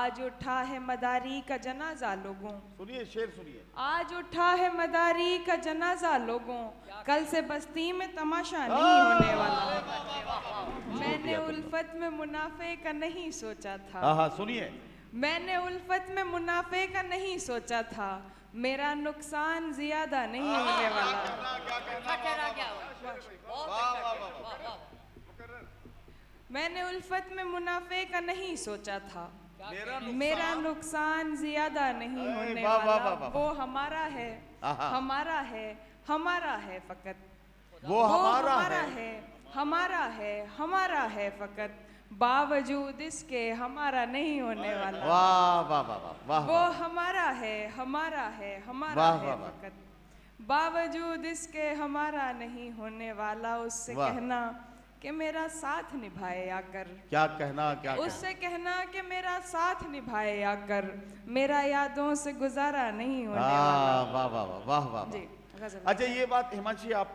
आज उठा है मदारी का जनाजा लोगों। सुनिए शेर सुनिए। आज उठा है मदारी का जनाजा लोगों, कल से बस्ती में तमाशा नहीं होने वाला। मैंने उल्फत में मुनाफे का नहीं सोचा था। हाँ हाँ सुनिए। मैंने उल्फत में मुनाफे का नहीं सोचा था, मेरा नुकसान ज्यादा नहीं होने वाला। मैंने उल्फत में मुनाफे का नहीं सोचा था, मेरा नुकसान ज्यादा नहीं होने वाला। वो हमारा है, हमारा है, हमारा है फकत। वो हमारा है, हमारा है, हमारा है फकत, बावजूद इसके हमारा नहीं होने वाला। वाह वाह वाह वाह। वो हमारा है, हमारा है, हमारा है फकत, बावजूद इसके हमारा नहीं होने वाला। उससे कहना कि मेरा साथ निभाए आकर। क्या कहना, क्या उससे कहना कि मेरा साथ निभाए आकर, मेरा यादों से गुजारा नहीं होने वाला। वाह वाह वाह वाह वाह। जी। अच्छा ये बात हिमांशी आपको